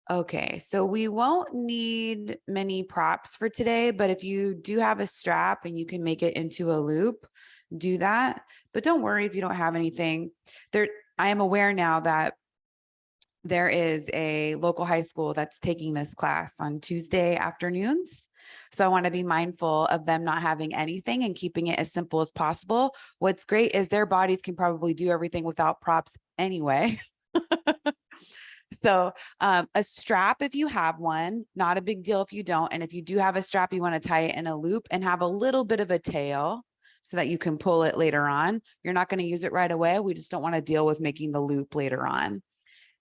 Okay, so we won't need many props for today, but if you do have a strap and you can make it into a loop, do that. But don't worry if you don't have anything. There, I am aware now that there is a local high school that's taking this class on Tuesday afternoons. So I want to be mindful of them not having anything and keeping it as simple as possible. What's great is their bodies can probably do everything without props anyway. So a strap, if you have one, not a big deal if you don't. And if you do have a strap, you want to tie it in a loop and have a little bit of a tail so that you can pull it later on. You're not going to use it right away. We just don't want to deal with making the loop later on.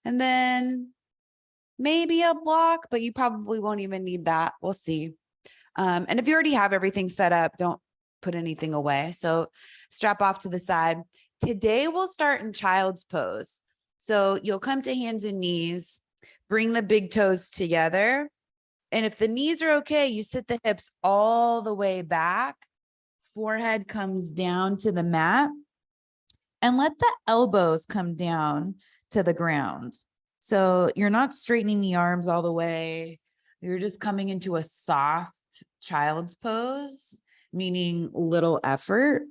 And then maybe a block, but you probably won't even need that. We'll see. And if you already have everything set up, don't put anything away. So strap off to the side. Today we'll start in child's pose. So you'll come to hands and knees, bring the big toes together. And if the knees are okay, you sit the hips all the way back. Forehead comes down to the mat. And let the elbows come down to the ground. So you're not straightening the arms all the way. You're just coming into a soft child's pose, meaning little effort.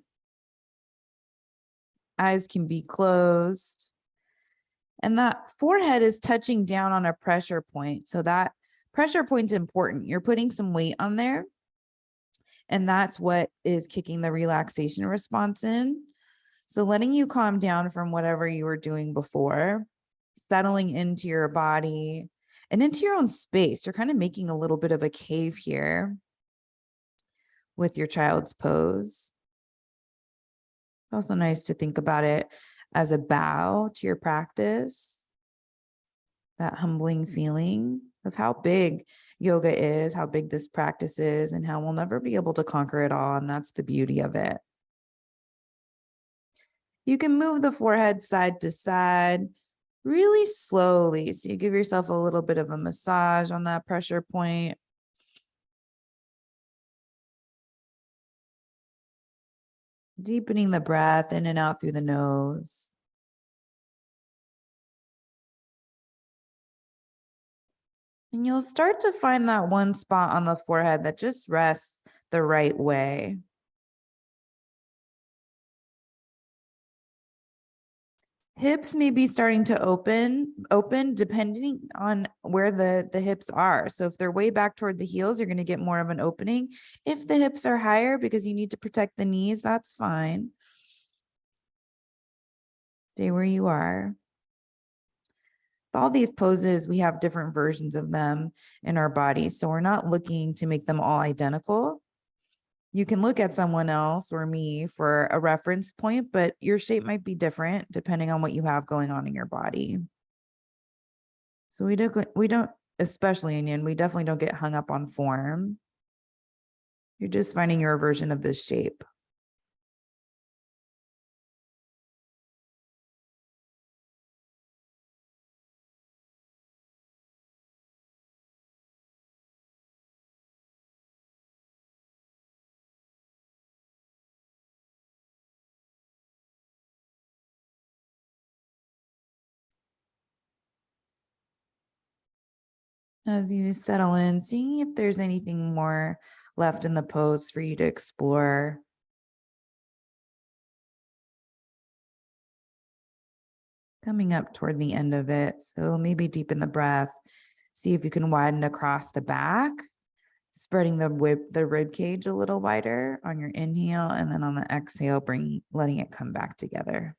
Eyes can be closed. And that forehead is touching down on a pressure point. So that pressure point's important. You're putting some weight on there. And that's what is kicking the relaxation response in. So letting you calm down from whatever you were doing before, settling into your body and into your own space. You're kind of making a little bit of a cave here with your child's pose. It's also nice to think about it as a bow to your practice, that humbling feeling of how big yoga is, how big this practice is, and how we'll never be able to conquer it all. And that's the beauty of it. You can move the forehead side to side really slowly. So you give yourself a little bit of a massage on that pressure point. Deepening the breath in and out through the nose. And you'll start to find that one spot on the forehead that just rests the right way. Hips may be starting to open depending on where the hips are. So if they're way back toward the heels, you're going to get more of an opening. If the hips are higher because you need to protect the knees, that's fine. Stay where you are. All these poses, we have different versions of them in our body. So we're not looking to make them all identical. You can look at someone else or me for a reference point, but your shape might be different depending on what you have going on in your body. So we don't, especially in yin, we definitely don't get hung up on form. You're just finding your version of this shape. As you settle in, seeing if there's anything more left in the pose for you to explore. Coming up toward the end of it. So maybe deepen the breath. See if you can widen across the back, spreading the rib cage a little wider on your inhale, and then on the exhale, letting it come back together.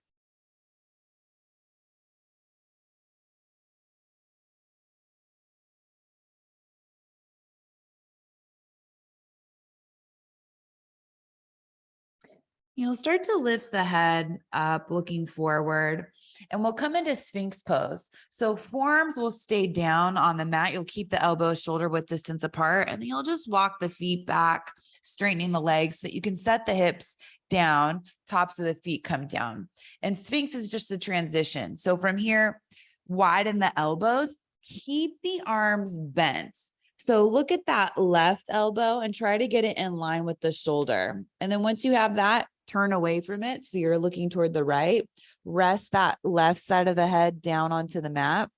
You'll start to lift the head up, looking forward, and we'll come into Sphinx pose. So forearms will stay down on the mat. You'll keep the elbows shoulder width distance apart, and then you'll just walk the feet back, straightening the legs so that you can set the hips down, tops of the feet come down. And Sphinx is just a transition. So from here, widen the elbows, keep the arms bent. So look at that left elbow and try to get it in line with the shoulder. And then once you have that, turn away from it. So you're looking toward the right. Rest that left side of the head down onto the mat.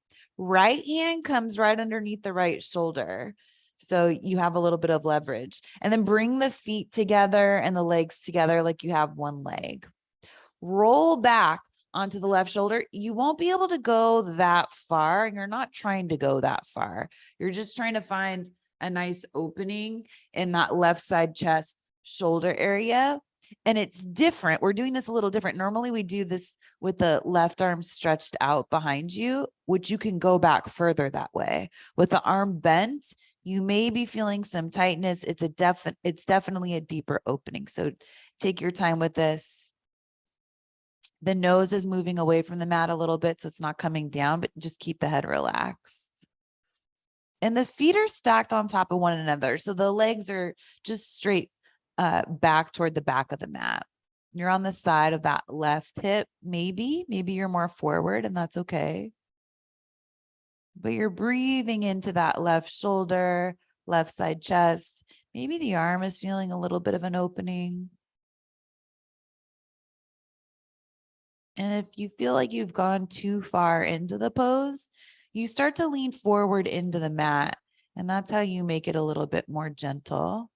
Right hand comes right underneath the right shoulder. So you have a little bit of leverage. And then bring the feet together and the legs together like you have one leg. Roll back onto the left shoulder. You won't be able to go that far. You're not trying to go that far. You're just trying to find a nice opening in that left side chest shoulder area. And it's different. We're doing this a little different. Normally we do this with the left arm stretched out behind you, which you can go back further that way. With the arm bent, you may be feeling some tightness. It's definitely a deeper opening. So take your time with this. The nose is moving away from the mat a little bit, so it's not coming down, but just keep the head relaxed. And the feet are stacked on top of one another. So the legs are just straight back toward the back of the mat. You're on the side of that left hip. Maybe you're more forward, and that's okay. But you're breathing into that left shoulder, left side chest. Maybe the arm is feeling a little bit of an opening. And if you feel like you've gone too far into the pose, you start to lean forward into the mat. And that's how you make it a little bit more gentle.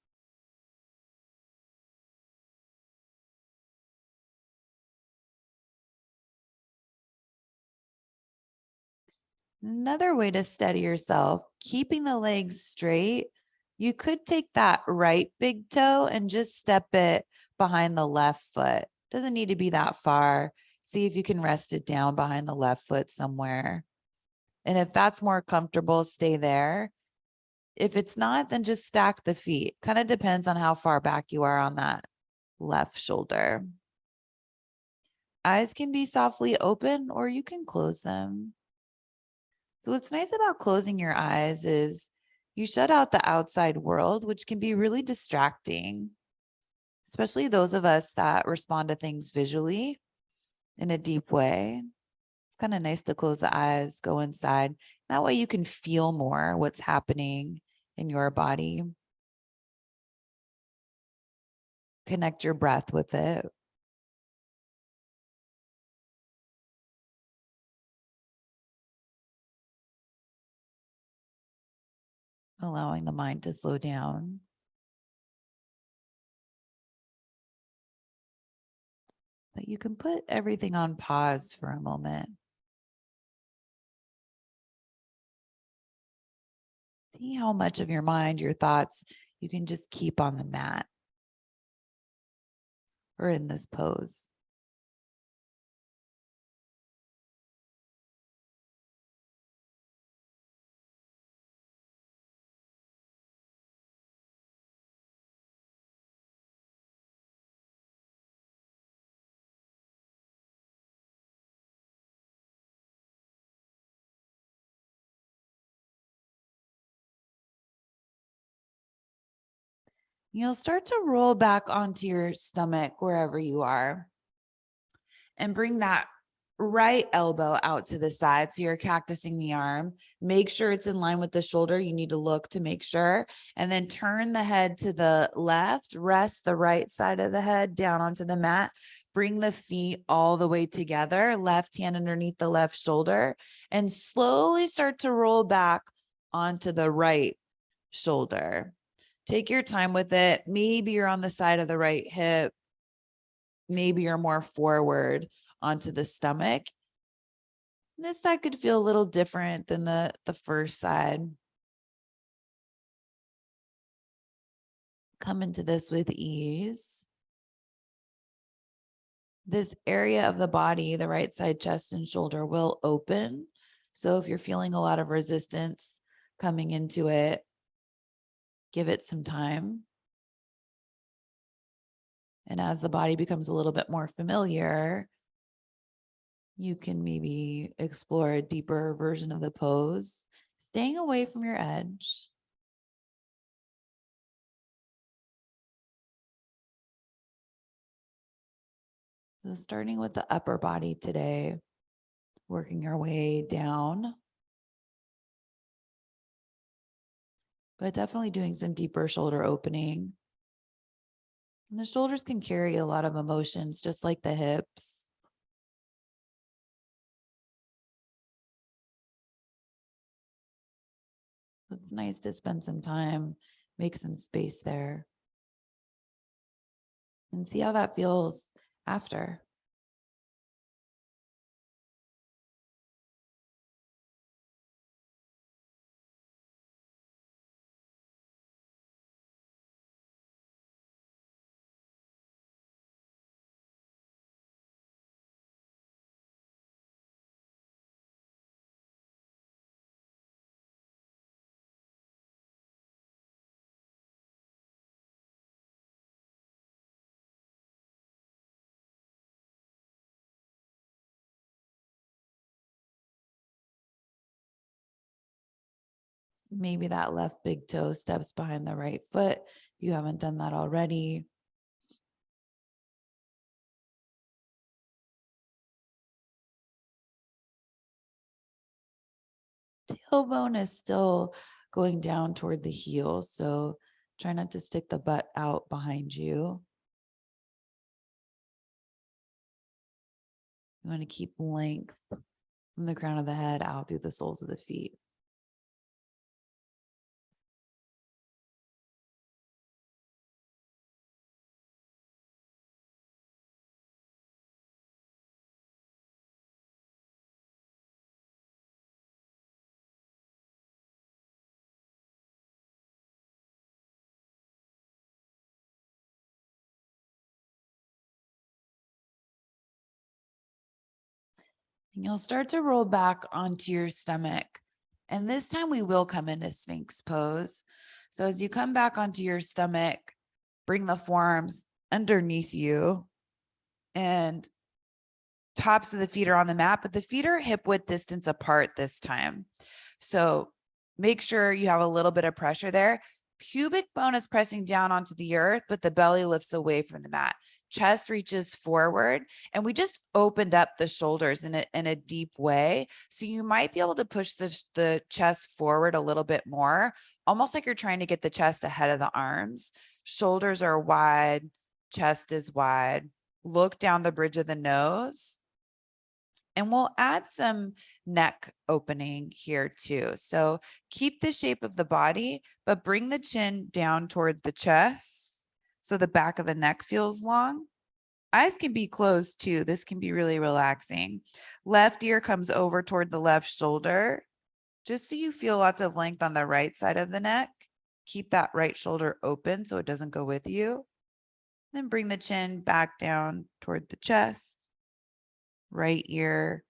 Another way to steady yourself, keeping the legs straight, you could take that right big toe and just step it behind the left foot. Doesn't need to be that far. See if you can rest it down behind the left foot somewhere. And if that's more comfortable, stay there. If it's not, then just stack the feet. Kind of depends on how far back you are on that left shoulder. Eyes can be softly open or you can close them. So what's nice about closing your eyes is you shut out the outside world, which can be really distracting, especially those of us that respond to things visually in a deep way. It's kind of nice to close the eyes, go inside. That way you can feel more what's happening in your body. Connect your breath with it. Allowing the mind to slow down. But you can put everything on pause for a moment. See how much of your mind, your thoughts, you can just keep on the mat or in this pose. You'll start to roll back onto your stomach wherever you are and bring that right elbow out to the side. So you're cactusing the arm. Make sure it's in line with the shoulder. You need to look to make sure. And then turn the head to the left. Rest the right side of the head down onto the mat. Bring the feet all the way together. Left hand underneath the left shoulder. And slowly start to roll back onto the right shoulder. Take your time with it. Maybe you're on the side of the right hip. Maybe you're more forward onto the stomach. This side could feel a little different than the first side. Come into this with ease. This area of the body, the right side chest and shoulder, will open. So if you're feeling a lot of resistance coming into it, give it some time. And as the body becomes a little bit more familiar, you can maybe explore a deeper version of the pose, staying away from your edge. So starting with the upper body today, working our way down, but definitely doing some deeper shoulder opening. And the shoulders can carry a lot of emotions, just like the hips. It's nice to spend some time, make some space there, and see how that feels after. Maybe that left big toe steps behind the right foot. If you haven't done that already. Tailbone is still going down toward the heel. So try not to stick the butt out behind you. You want to keep length from the crown of the head out through the soles of the feet. And you'll start to roll back onto your stomach. And this time we will come into Sphinx pose. So as you come back onto your stomach, bring the forearms underneath you and tops of the feet are on the mat, but the feet are hip width distance apart this time. So make sure you have a little bit of pressure there. Pubic bone is pressing down onto the earth, but the belly lifts away from the mat. Chest reaches forward, and we just opened up the shoulders in a deep way. So you might be able to push the chest forward a little bit more, almost like you're trying to get the chest ahead of the arms. Shoulders are wide, chest is wide. Look down the bridge of the nose. And we'll add some neck opening here too. So keep the shape of the body, but bring the chin down toward the chest so the back of the neck feels long. Eyes can be closed too. This can be really relaxing. Left ear comes over toward the left shoulder, just so you feel lots of length on the right side of the neck. Keep that right shoulder open so it doesn't go with you. Then bring the chin back down toward the chest, right ear,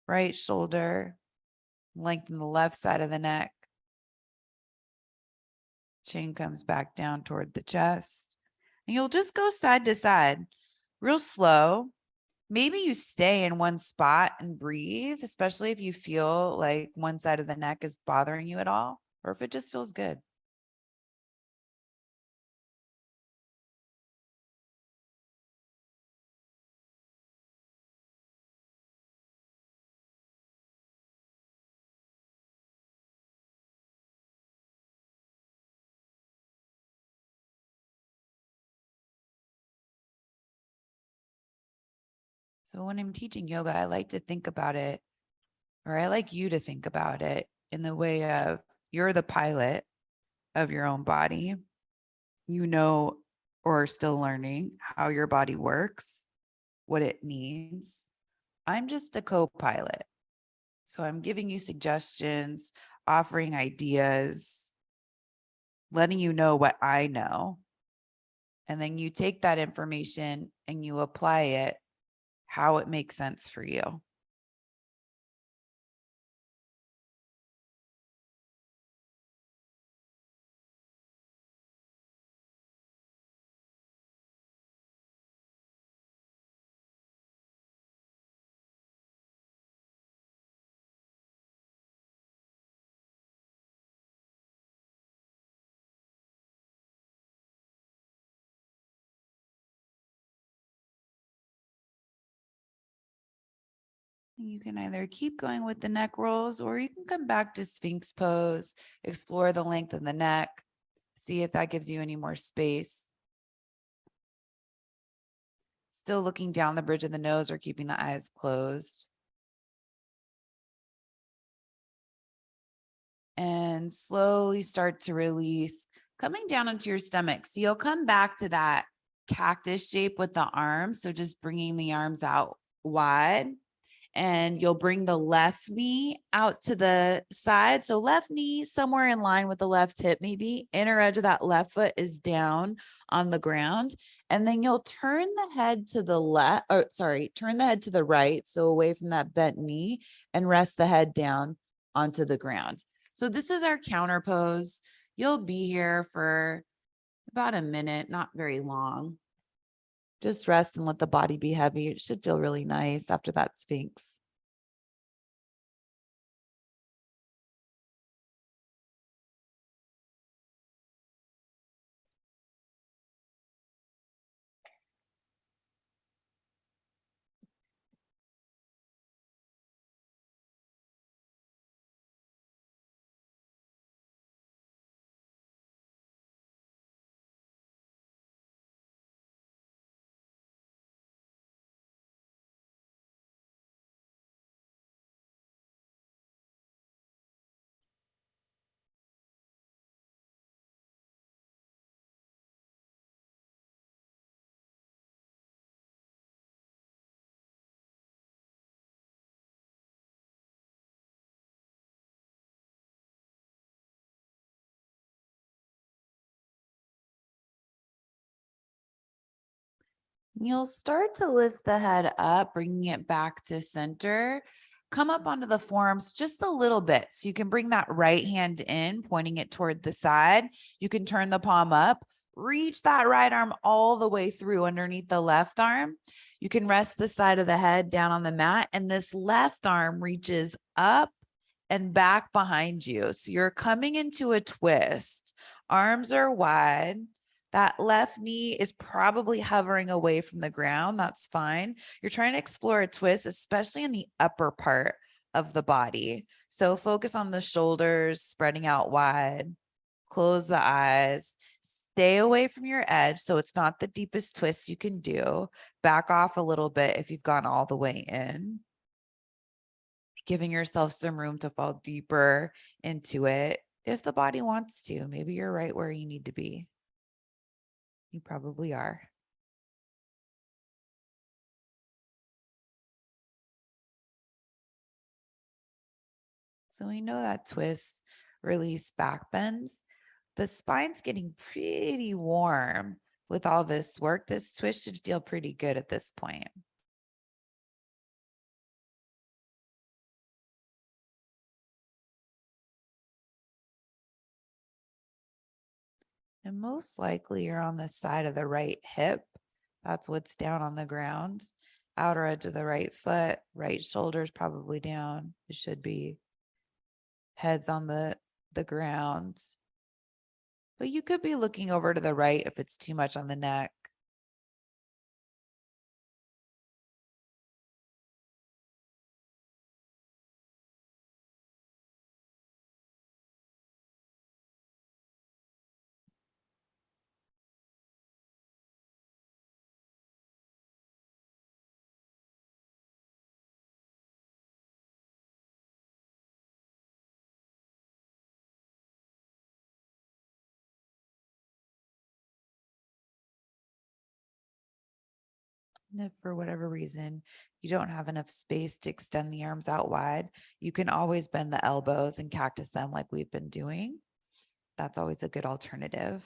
right shoulder, lengthen the left side of the neck. Chin comes back down toward the chest. And you'll just go side to side, real slow. Maybe you stay in one spot and breathe, especially if you feel like one side of the neck is bothering you at all, or if it just feels good. So when I'm teaching yoga, I like to think about it, or I like you to think about it in the way of you're the pilot of your own body. You know, or are still learning how your body works, what it needs. I'm just a co-pilot. So I'm giving you suggestions, offering ideas, letting you know what I know. And then you take that information and you apply it how it makes sense for you. You can either keep going with the neck rolls or you can come back to Sphinx pose, explore the length of the neck, see if that gives you any more space. Still looking down the bridge of the nose or keeping the eyes closed. And then slowly start to release, coming down into your stomach. So you'll come back to that cactus shape with the arms. So just bringing the arms out wide, and you'll bring the left knee out to the side. So left knee somewhere in line with the left hip, maybe inner edge of that left foot is down on the ground. And then you'll turn the head to the left, or sorry, turn the head to the right. So away from that bent knee, and rest the head down onto the ground. So this is our counter pose. You'll be here for about a minute, not very long. Just rest and let the body be heavy. It should feel really nice after that Sphinx. You'll start to lift the head up, bringing it back to center. Come up onto the forearms just a little bit. So you can bring that right hand in, pointing it toward the side. You can turn the palm up, reach that right arm all the way through underneath the left arm. You can rest the side of the head down on the mat, and this left arm reaches up and back behind you. So you're coming into a twist. Arms are wide. That left knee is probably hovering away from the ground. That's fine. You're trying to explore a twist, especially in the upper part of the body. So focus on the shoulders, spreading out wide. Close the eyes. Stay away from your edge so it's not the deepest twist you can do. Back off a little bit if you've gone all the way in. Giving yourself some room to fall deeper into it if the body wants to. Maybe you're right where you need to be. You probably are. So we know that twists release back bends. The spine's getting pretty warm with all this work. This twist should feel pretty good at this point. And most likely you're on the side of the right hip. That's what's down on the ground. Outer edge of the right foot, right shoulder's probably down. It should be. Heads on the ground. But you could be looking over to the right if it's too much on the neck. And if for whatever reason you don't have enough space to extend the arms out wide, you can always bend the elbows and cactus them like we've been doing. That's always a good alternative.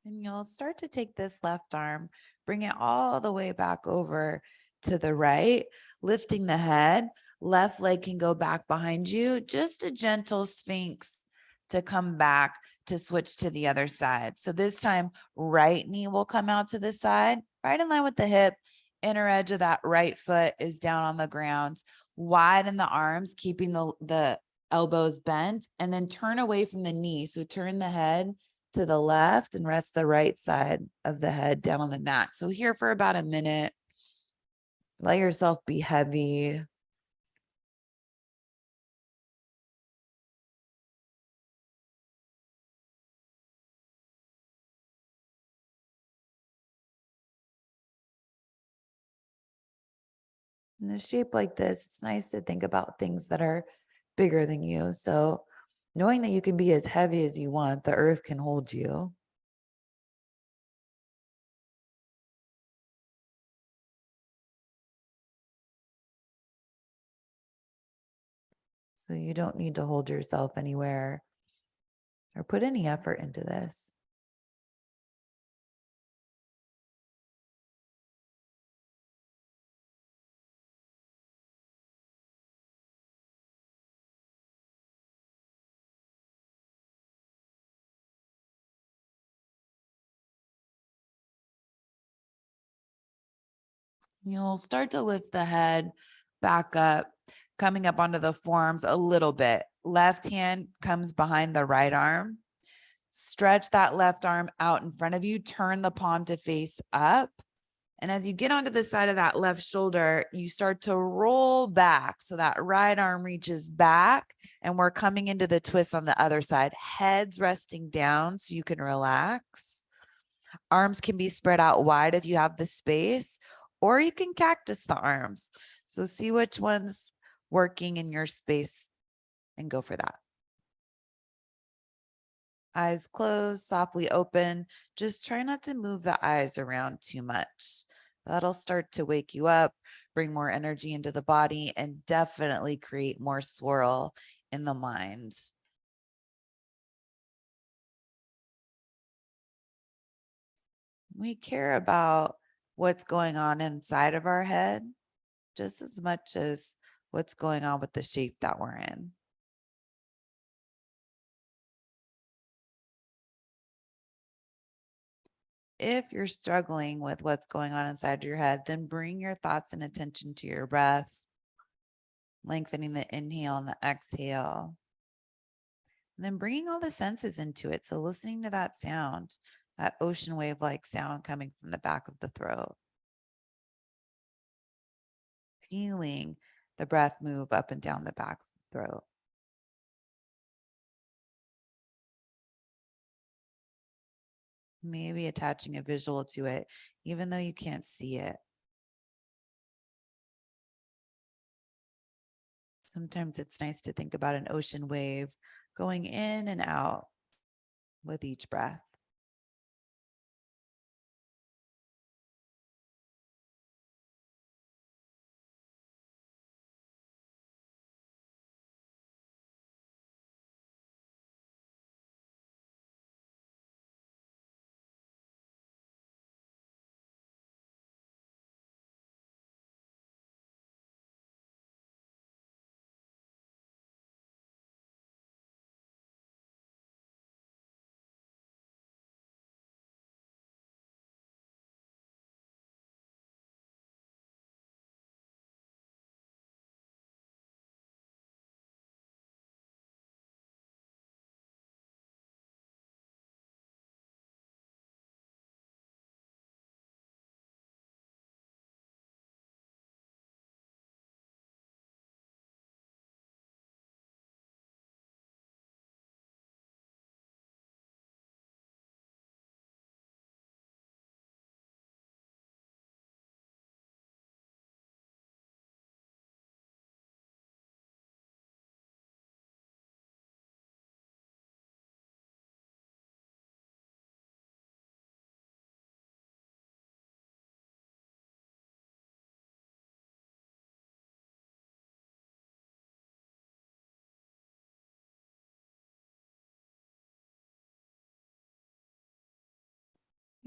And you'll start to take this left arm, bring it all the way back over to the right, lifting the head. Left leg can go back behind you, just a gentle sphinx to come back to switch to the other side. So this time, right knee will come out to the side, right in line with the hip. Inner edge of that right foot is down on the ground. Widen the arms, keeping the elbows bent, and then turn away from the knee. So turn the head to the left and rest the right side of the head down on the mat. So here for about a minute, let yourself be heavy. In a shape like this, it's nice to think about things that are bigger than you. So knowing that you can be as heavy as you want, the earth can hold you. So you don't need to hold yourself anywhere or put any effort into this. You'll start to lift the head back up, coming up onto the forearms a little bit. Left hand comes behind the right arm. Stretch that left arm out in front of you. Turn the palm to face up. And as you get onto the side of that left shoulder, you start to roll back. So that right arm reaches back, and we're coming into the twist on the other side. Head's resting down so you can relax. Arms can be spread out wide if you have the space, or you can cactus the arms. So see which one's working in your space and go for that. Eyes closed, softly open. Just try not to move the eyes around too much. That'll start to wake you up, bring more energy into the body, and definitely create more swirl in the mind. We care about what's going on inside of our head just as much as what's going on with the shape that we're in. If you're struggling with what's going on inside your head, then bring your thoughts and attention to your breath, lengthening the inhale and the exhale, and then bringing all the senses into it. So listening to that sound, that ocean wave like sound coming from the back of the throat, feeling the breath move up and down the back of the throat. Maybe attaching a visual to it, even though you can't see it. Sometimes it's nice to think about an ocean wave going in and out with each breath.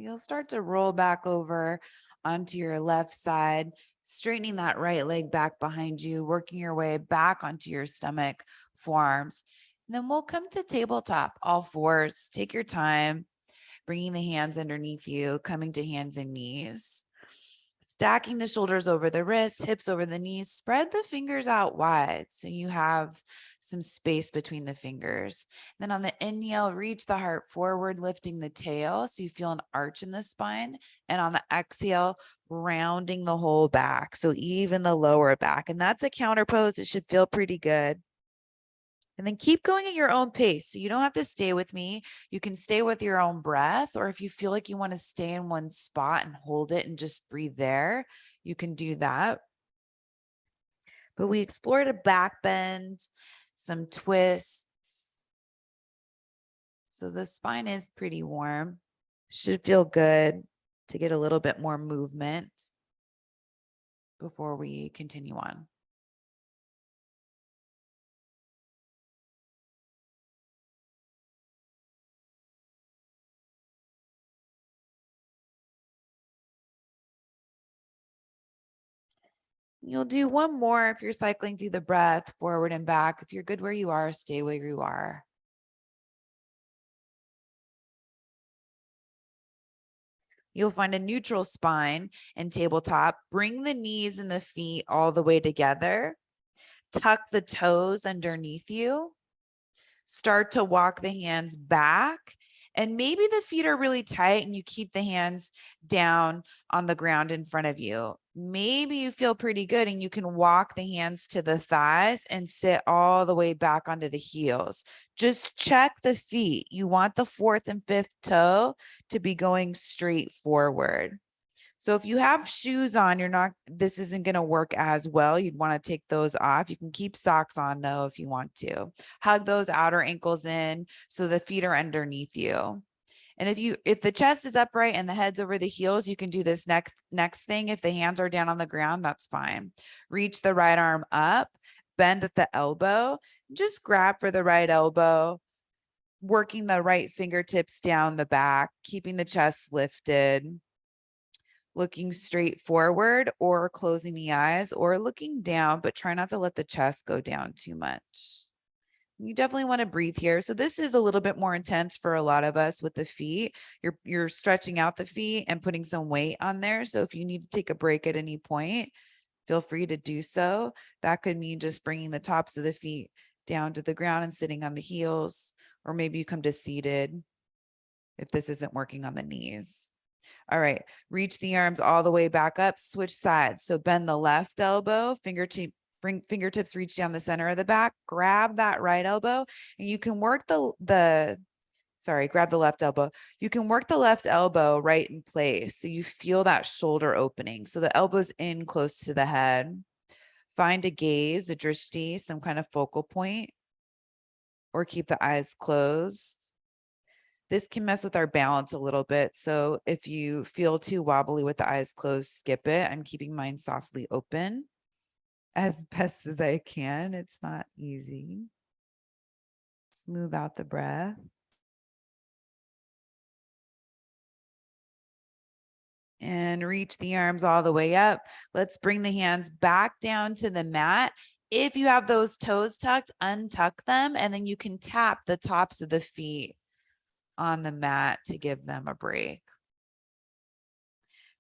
You'll start to roll back over onto your left side, straightening that right leg back behind you, working your way back onto your stomach, forearms. And then we'll come to tabletop, all fours. Take your time, bringing the hands underneath you, coming to hands and knees. Stacking the shoulders over the wrists, hips over the knees, spread the fingers out wide so you have some space between the fingers. Then on the inhale, reach the heart forward, lifting the tail so you feel an arch in the spine. And on the exhale, rounding the whole back, so even the lower back. And that's a counter pose. It should feel pretty good. And then keep going at your own pace. So you don't have to stay with me. You can stay with your own breath, or if you feel like you want to stay in one spot and hold it and just breathe there, you can do that. But we explored a back bend, some twists. So the spine is pretty warm. Should feel good to get a little bit more movement before we continue on. You'll do one more if you're cycling through the breath, forward and back. If you're good where you are, stay where you are. You'll find a neutral spine and tabletop. Bring the knees and the feet all the way together. Tuck the toes underneath you. Start to walk the hands back. And maybe the feet are really tight and you keep the hands down on the ground in front of you. Maybe you feel pretty good and you can walk the hands to the thighs and sit all the way back onto the heels. Just check the feet. You want the fourth and fifth toe to be going straight forward. So if you have shoes on, this isn't going to work as well. You'd want to take those off. You can keep socks on though, if you want to. Hug those outer ankles in so the feet are underneath you. And if the chest is upright and the head's over the heels, you can do this next thing. If the hands are down on the ground, that's fine. Reach the right arm up, bend at the elbow, just grab for the right elbow, working the right fingertips down the back, keeping the chest lifted, looking straight forward or closing the eyes or looking down, but try not to let the chest go down too much. You definitely want to breathe here. So this is a little bit more intense for a lot of us with the feet. You're stretching out the feet and putting some weight on there. So if you need to take a break at any point, feel free to do so. That could mean just bringing the tops of the feet down to the ground and sitting on the heels, or maybe you come to seated if this isn't working on the knees. All right, reach the arms all the way back up, switch sides. So bend the left elbow, bring fingertips reach down the center of the back, grab that right elbow, and you can work grab the left elbow. You can work the left elbow right in place. So you feel that shoulder opening. So the elbow's in close to the head. Find a gaze, a drishti, some kind of focal point, or keep the eyes closed. This can mess with our balance a little bit. So if you feel too wobbly with the eyes closed, skip it. I'm keeping mine softly open as best as I can. It's not easy. Smooth out the breath. And reach the arms all the way up. Let's bring the hands back down to the mat. If you have those toes tucked, untuck them, and then you can tap the tops of the feet on the mat to give them a break.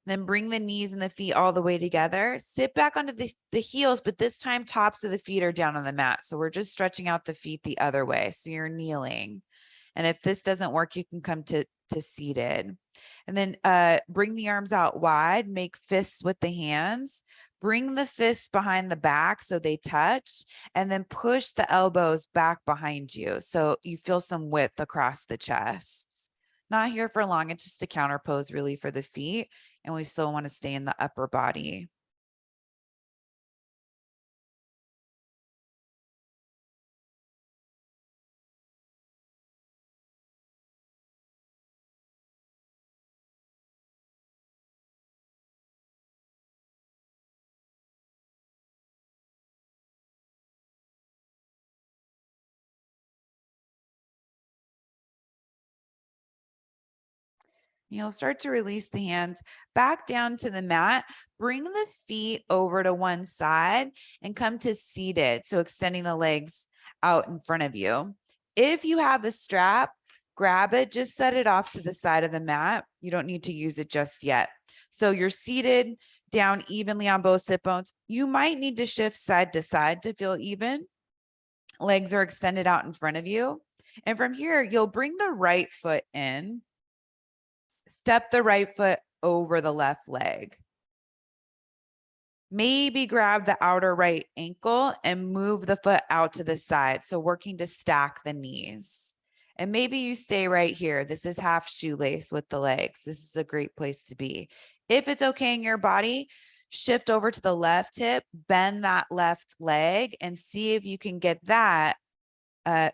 Then bring the knees and the feet all the way together. Sit back onto the heels, but this time tops of the feet are down on the mat. So we're just stretching out the feet the other way. So you're kneeling. And if this doesn't work, you can come to seated. And then bring the arms out wide, make fists with the hands. Bring the fists behind the back so they touch, and then push the elbows back behind you so you feel some width across the chest. Not here for long. It's just a counter pose really for the feet, and we still want to stay in the upper body. You'll start to release the hands back down to the mat. Bring the feet over to one side and come to seated. So extending the legs out in front of you. If you have a strap, grab it, just set it off to the side of the mat. You don't need to use it just yet. So you're seated down evenly on both sit bones. You might need to shift side to side to feel even. Legs are extended out in front of you. And from here, you'll bring the right foot in. Step the right foot over the left leg. Maybe grab the outer right ankle and move the foot out to the side. So working to stack the knees. And maybe you stay right here. This is half shoelace with the legs. This is a great place to be. If it's okay in your body, shift over to the left hip, bend that left leg, and see if you can get that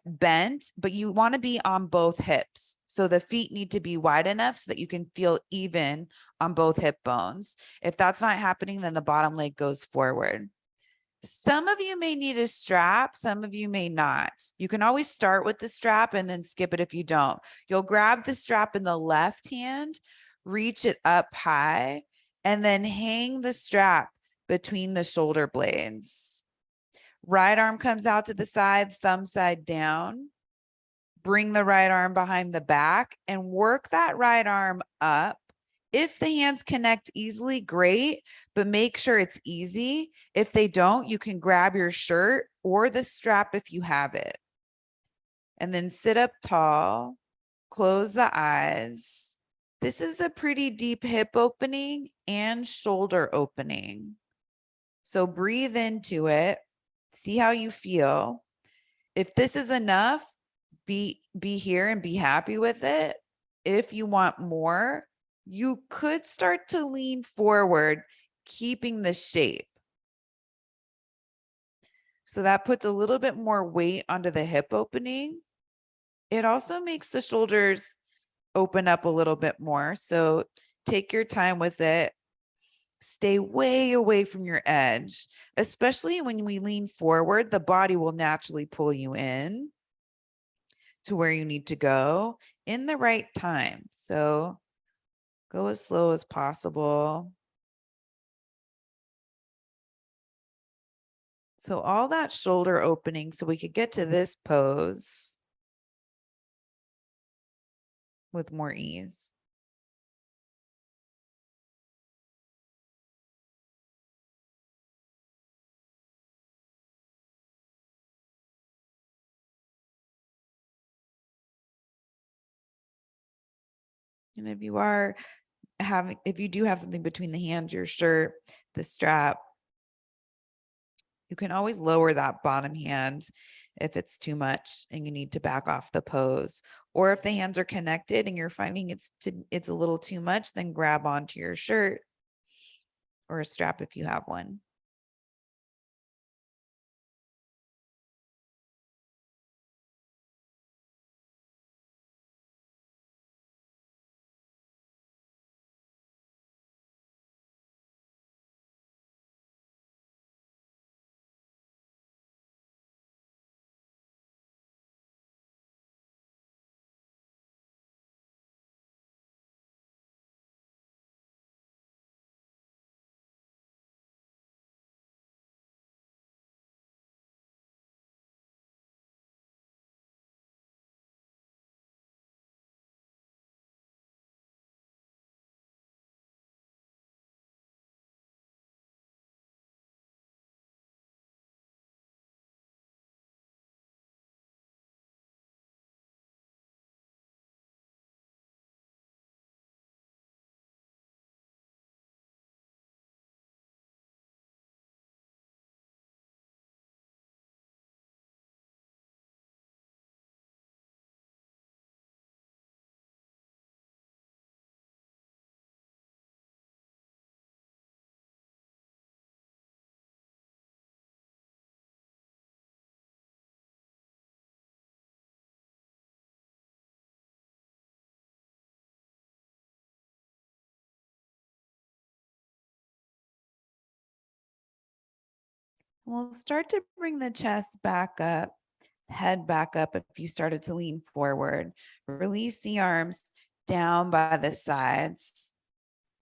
bent, but you want to be on both hips. So the feet need to be wide enough so that you can feel even on both hip bones. If that's not happening, then the bottom leg goes forward. Some of you may need a strap, some of you may not. You can always start with the strap and then skip it if you don't. You'll grab the strap in the left hand, reach it up high, and then hang the strap between the shoulder blades. Right arm comes out to the side, thumb side down. Bring the right arm behind the back and work that right arm up. If the hands connect easily, great, but make sure it's easy. If they don't, you can grab your shirt or the strap if you have it. And then sit up tall, close the eyes. This is a pretty deep hip opening and shoulder opening. So breathe into it. See how you feel. If this is enough, be here and be happy with it. If you want more, you could start to lean forward, keeping the shape. So that puts a little bit more weight onto the hip opening. It also makes the shoulders open up a little bit more. So take your time with it. Stay way away from your edge, especially when we lean forward, the body will naturally pull you in to where you need to go in the right time. So go as slow as possible. So all that shoulder opening so we could get to this pose with more ease. And if you do have something between the hands, your shirt, the strap, you can always lower that bottom hand if it's too much and you need to back off the pose. Or if the hands are connected and you're finding it's a little too much, then grab onto your shirt or a strap if you have one. We'll start to bring the chest back up, head back up if you started to lean forward. Release the arms. down by the sides.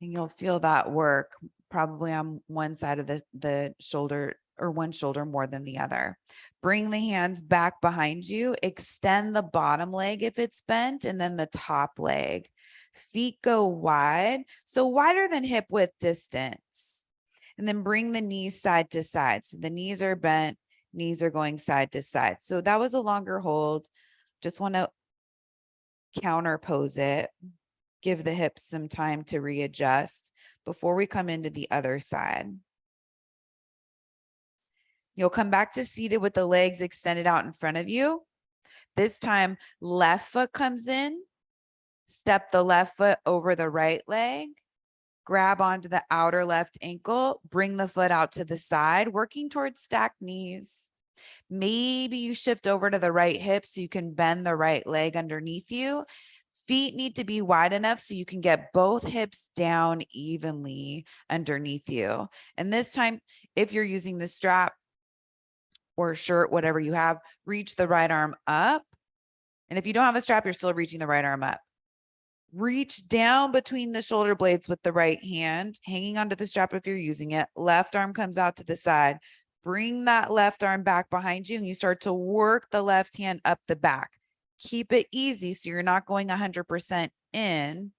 And you'll feel that work probably on one side of the shoulder or one shoulder more than the other. Bring the hands back behind you, extend the bottom leg if it's bent, and then the top leg. Feet go wide, so wider than hip width distance. And then bring the knees side to side. So the knees are bent, knees are going side to side. So that was a longer hold. Just want to counter pose it, give the hips some time to readjust before we come into the other side. You'll come back to seated with the legs extended out in front of you. This time, left foot comes in, step the left foot over the right leg, grab onto the outer left ankle, bring the foot out to the side, working towards stacked knees. Maybe you shift over to the right hip so you can bend the right leg underneath you. Feet need to be wide enough so you can get both hips down evenly underneath you. And this time, if you're using the strap or shirt, whatever you have, reach the right arm up. And if you don't have a strap, you're still reaching the right arm up. Reach down between the shoulder blades with the right hand, hanging onto the strap if you're using it. Left arm comes out to the side. Bring that left arm back behind you and you start to work the left hand up the back. Keep it easy so you're not going 100% in.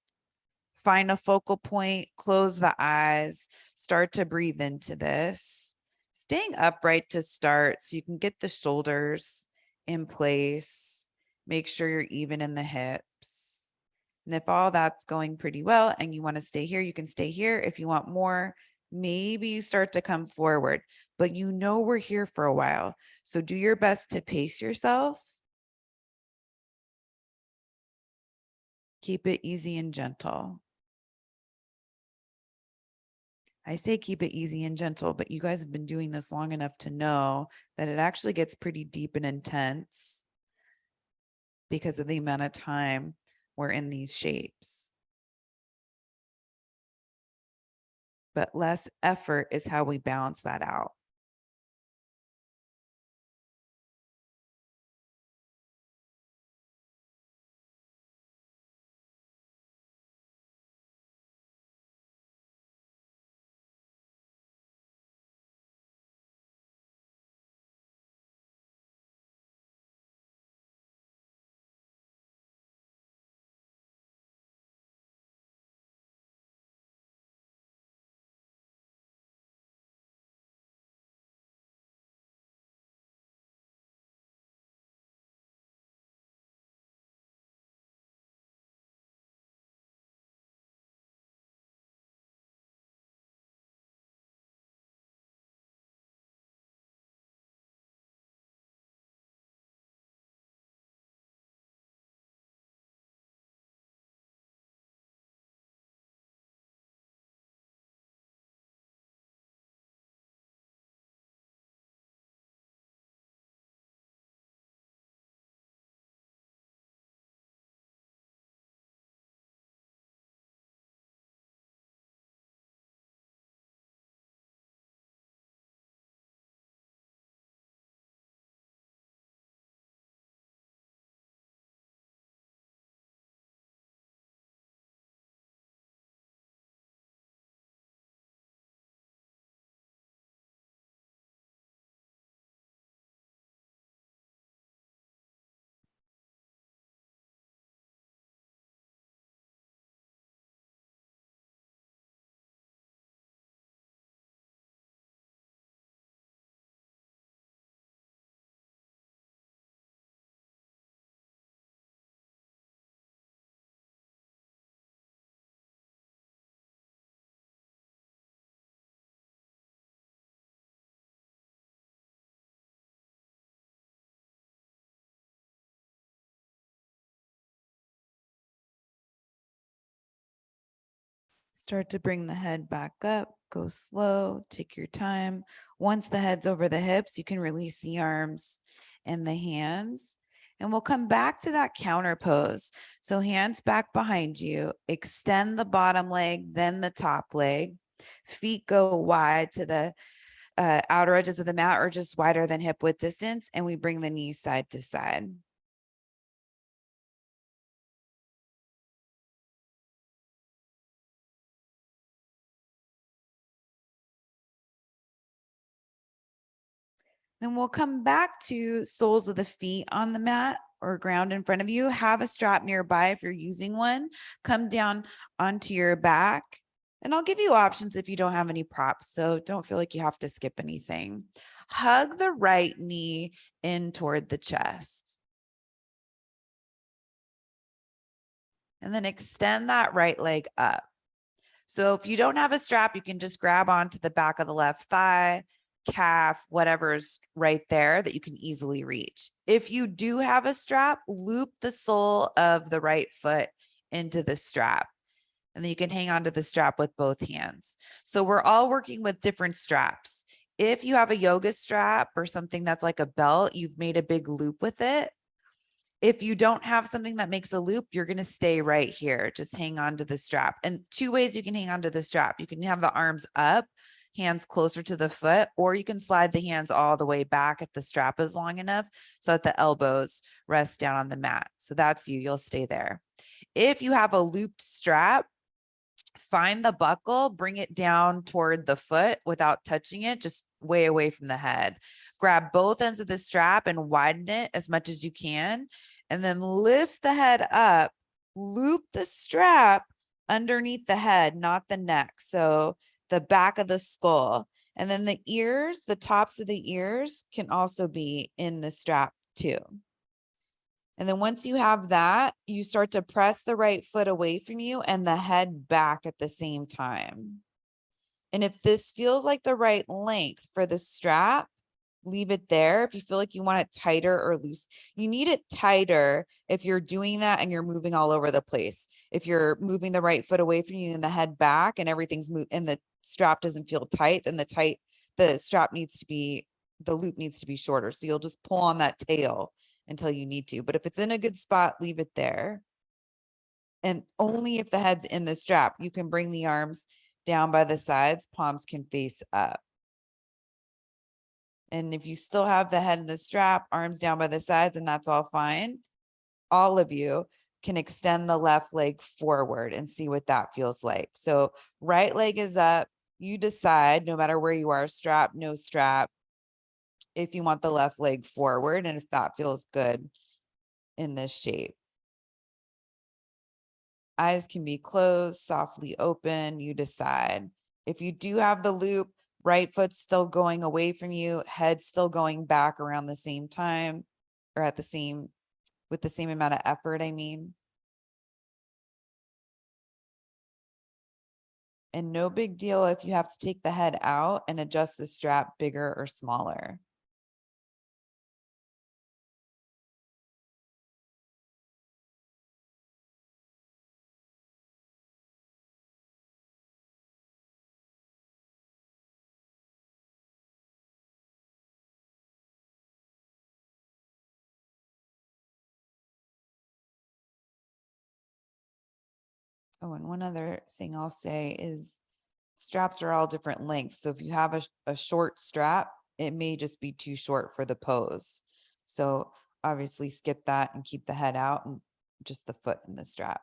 Find a focal point, close the eyes, start to breathe into this. Staying upright to start so you can get the shoulders in place. Make sure you're even in the hips. And if all that's going pretty well and you want to stay here, you can stay here. If you want more, maybe you start to come forward, but you know we're here for a while. So do your best to pace yourself. Keep it easy and gentle. I say keep it easy and gentle, but you guys have been doing this long enough to know that it actually gets pretty deep and intense because of the amount of time we're in these shapes. But less effort is how we balance that out. Start to bring the head back up, go slow, take your time. Once the head's over the hips, you can release the arms and the hands. And we'll come back to that counter pose. So hands back behind you, extend the bottom leg, then the top leg. Feet go wide to the outer edges of the mat or just wider than hip width distance. And we bring the knees side to side. Then we'll come back to soles of the feet on the mat or ground in front of you. Have a strap nearby if you're using one. Come down onto your back. And I'll give you options if you don't have any props. So don't feel like you have to skip anything. Hug the right knee in toward the chest. And then extend that right leg up. So if you don't have a strap, you can just grab onto the back of the left thigh, calf, whatever's right there that you can easily reach. If you do have a strap, loop the sole of the right foot into the strap. And then you can hang onto the strap with both hands. So we're all working with different straps. If you have a yoga strap or something that's like a belt, you've made a big loop with it. If you don't have something that makes a loop, you're going to stay right here. Just hang on to the strap. And two ways you can hang on to the strap. You can have the arms up, hands closer to the foot, or you can slide the hands all the way back if the strap is long enough so that the elbows rest down on the mat. So that's you. You'll stay there. If you have a looped strap, find the buckle, bring it down toward the foot without touching it, just way away from the head. Grab both ends of the strap and widen it as much as you can. And then lift the head up, loop the strap underneath the head, not the neck. So the back of the skull. And then the ears, the tops of the ears can also be in the strap too. And then once you have that, you start to press the right foot away from you and the head back at the same time. And if this feels like the right length for the strap, leave it there. If you feel like you want it tighter or loose, you need it tighter if you're doing that and you're moving all over the place. If you're moving the right foot away from you and the head back and everything's moved and the strap doesn't feel tight, then the strap needs to be, the loop needs to be shorter. So you'll just pull on that tail until you need to. But if it's in a good spot, leave it there. And only if the head's in the strap, you can bring the arms down by the sides, palms can face up. And if you still have the head in the strap, arms down by the sides, then that's all fine. All of you can extend the left leg forward and see what that feels like. So right leg is up. You decide, no matter where you are, strap, no strap, if you want the left leg forward and if that feels good in this shape. Eyes can be closed, softly open, you decide. If you do have the loop, right foot still going away from you, head still going back around the same time or at the same, with the same amount of effort, I mean. And no big deal if you have to take the head out and adjust the strap bigger or smaller. Oh, and one other thing I'll say is straps are all different lengths. So if you have a short strap, it may just be too short for the pose. So obviously skip that and keep the head out and just the foot in the strap.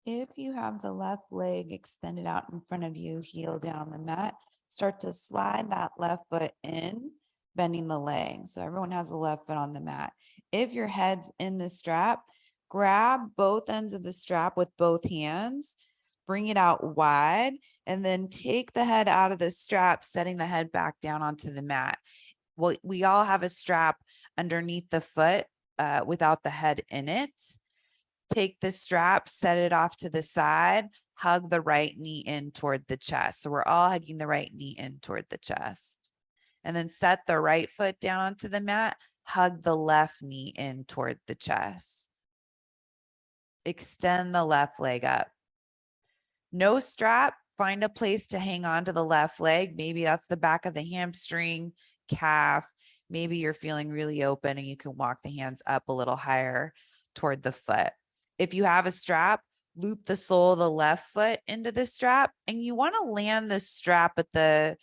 If you have the left leg extended out in front of you, heel down the mat, start to slide that left foot in, bending the leg. So everyone has the left foot on the mat. If your head's in the strap, grab both ends of the strap with both hands, bring it out wide, and then take the head out of the strap, setting the head back down onto the mat. Well, we all have a strap underneath the foot without the head in it. Take the strap, set it off to the side, hug the right knee in toward the chest. So we're all hugging the right knee in toward the chest. And then set the right foot down onto the mat, hug the left knee in toward the chest. Extend the left leg up. No strap, find a place to hang on to the left leg. Maybe that's the back of the hamstring, calf. Maybe you're feeling really open and you can walk the hands up a little higher toward the foot. If you have a strap, loop the sole of the left foot into the strap, and you want to land the strap at the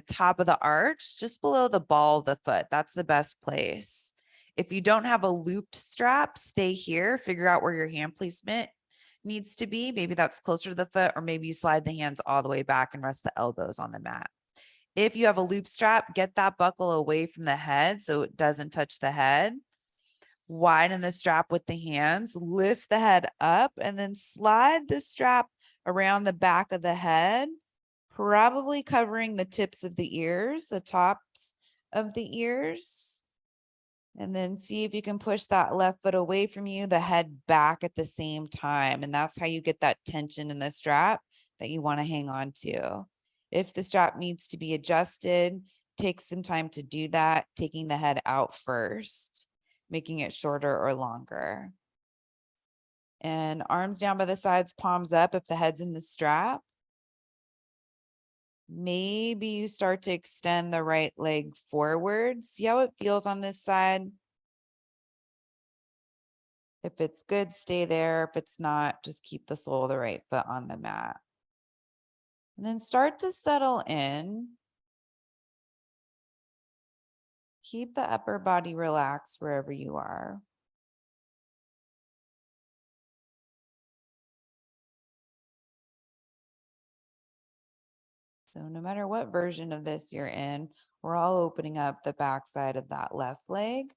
top of the arch, just below the ball of the foot. That's the best place. If you don't have a looped strap, stay here, figure out where your hand placement needs to be. Maybe that's closer to the foot, or maybe you slide the hands all the way back and rest the elbows on the mat. If you have a loop strap, get that buckle away from the head so it doesn't touch the head. Widen the strap with the hands, lift the head up, and then slide the strap around the back of the head, probably covering the tips of the ears, the tops of the ears. And then see if you can push that left foot away from you, the head back at the same time. And that's how you get that tension in the strap that you want to hang on to. If the strap needs to be adjusted, take some time to do that, taking the head out first, making it shorter or longer. And arms down by the sides, palms up if the head's in the strap. Maybe you start to extend the right leg forward. See how it feels on this side. If it's good, stay there. If it's not, just keep the sole of the right foot on the mat. And then start to settle in. Keep the upper body relaxed wherever you are. So no matter what version of this you're in, we're all opening up the backside of that left leg.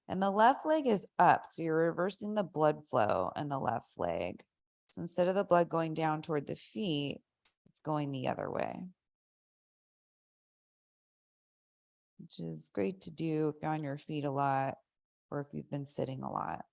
And the left leg is up, so you're reversing the blood flow in the left leg. So instead of the blood going down toward the feet, it's going the other way, which is great to do if you're on your feet a lot or if you've been sitting a lot.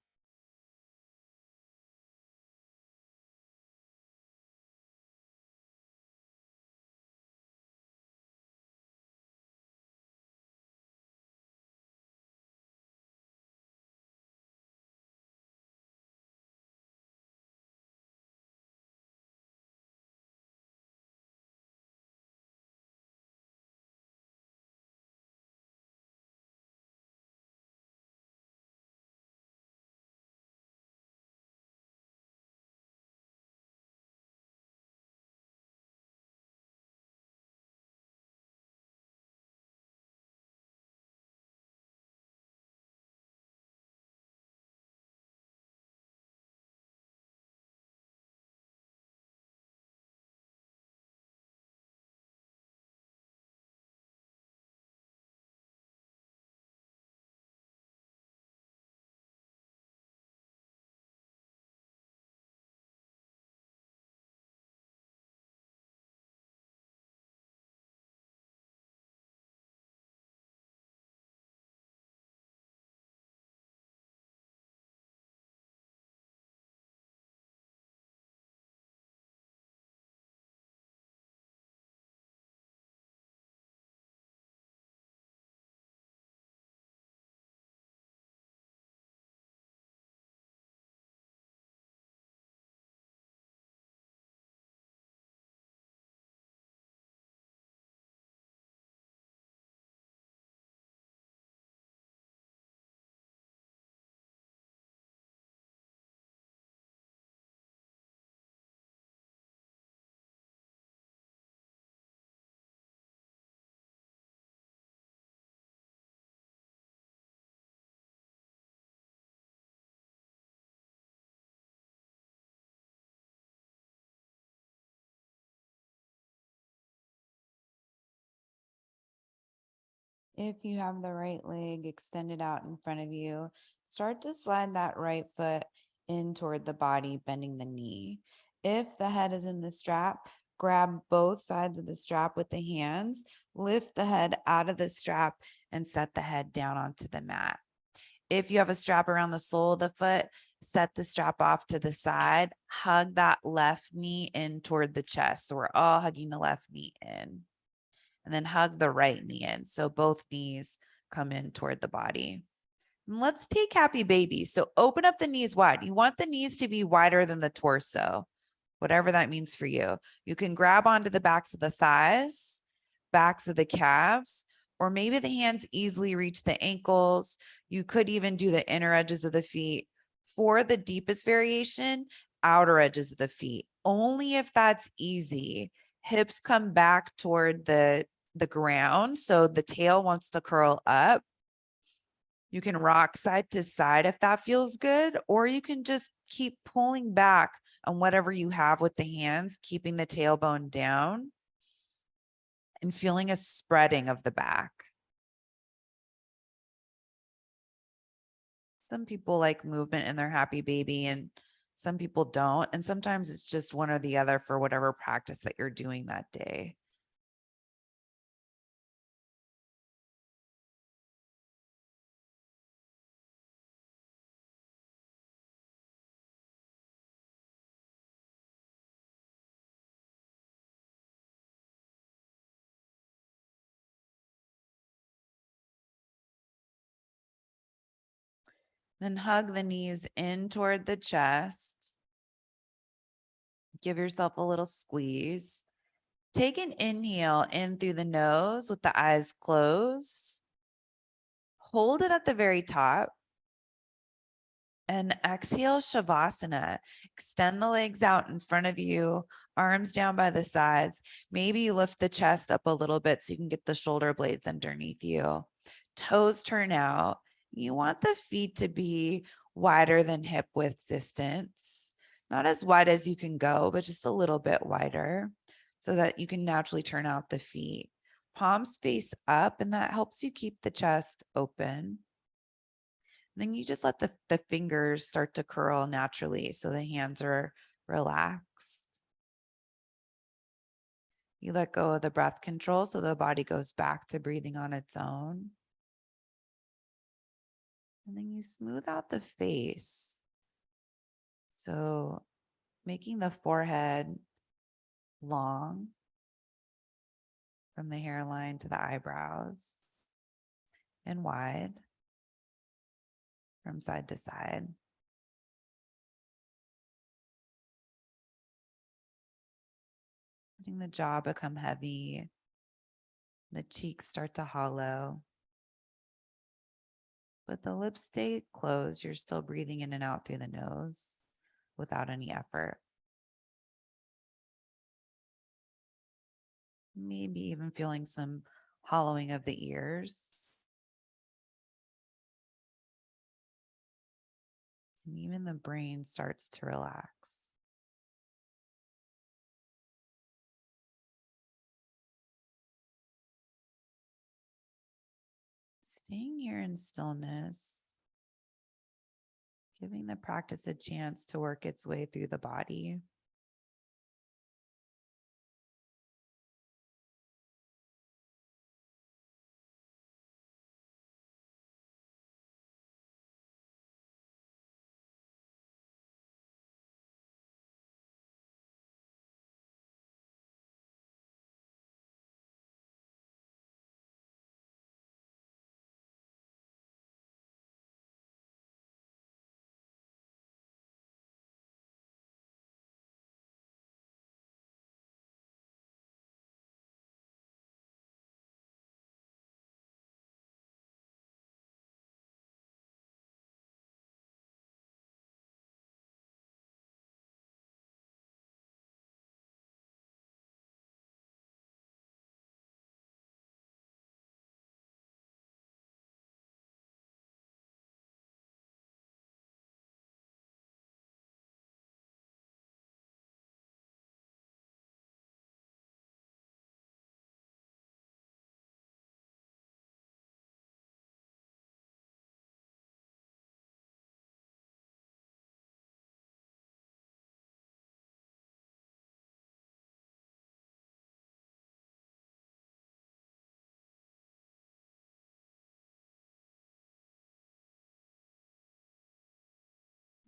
If you have the right leg extended out in front of you, start to slide that right foot in toward the body, bending the knee. If the head is in the strap, grab both sides of the strap with the hands, lift the head out of the strap, and set the head down onto the mat. If you have a strap around the sole of the foot, set the strap off to the side, hug that left knee in toward the chest. So we're all hugging the left knee in, and then hug the right knee in. So both knees come in toward the body. And let's take happy baby. So open up the knees wide. You want the knees to be wider than the torso, whatever that means for you. You can grab onto the backs of the thighs, backs of the calves, or maybe the hands easily reach the ankles. You could even do the inner edges of the feet. For the deepest variation, outer edges of the feet, only if that's easy. Hips come back toward the ground. So the tail wants to curl up. You can rock side to side if that feels good, or you can just keep pulling back on whatever you have with the hands, keeping the tailbone down and feeling a spreading of the back. Some people like movement in their happy baby and some people don't. And sometimes it's just one or the other for whatever practice that you're doing that day. Then hug the knees in toward the chest. Give yourself a little squeeze. Take an inhale in through the nose with the eyes closed. Hold it at the very top. And exhale, Shavasana. Extend the legs out in front of you, arms down by the sides. Maybe you lift the chest up a little bit so you can get the shoulder blades underneath you. Toes turn out. You want the feet to be wider than hip width distance. Not as wide as you can go, but just a little bit wider so that you can naturally turn out the feet. Palms face up, and that helps you keep the chest open. Then you just let the fingers start to curl naturally so the hands are relaxed. You let go of the breath control so the body goes back to breathing on its own. And then you smooth out the face. So making the forehead long from the hairline to the eyebrows and wide from side to side. Letting the jaw become heavy, the cheeks start to hollow. But the lips stay closed. You're still breathing in and out through the nose without any effort. Maybe even feeling some hollowing of the ears. And even the brain starts to relax. Staying here in stillness, giving the practice a chance to work its way through the body.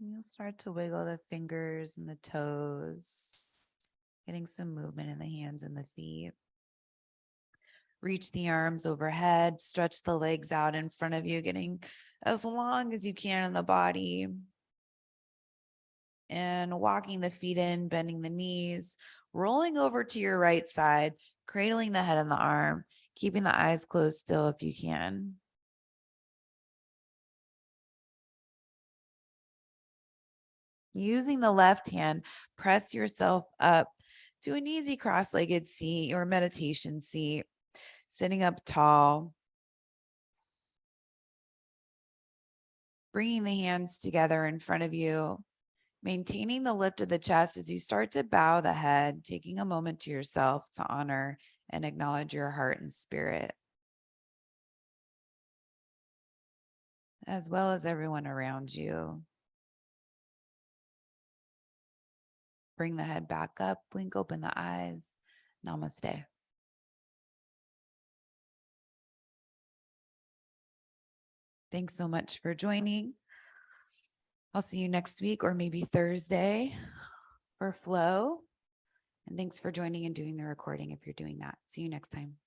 You'll start to wiggle the fingers and the toes, getting some movement in the hands and the feet. Reach the arms overhead, stretch the legs out in front of you, getting as long as you can in the body. And walking the feet in, bending the knees, rolling over to your right side, cradling the head and the arm, keeping the eyes closed still if you can. Using the left hand, press yourself up to an easy cross-legged seat or meditation seat, sitting up tall. Bringing the hands together in front of you, maintaining the lift of the chest as you start to bow the head, taking a moment to yourself to honor and acknowledge your heart and spirit, as well as everyone around you. Bring the head back up, blink open the eyes. Namaste. Thanks so much for joining. I'll see you next week or maybe Thursday for flow. And thanks for joining and doing the recording if you're doing that. See you next time.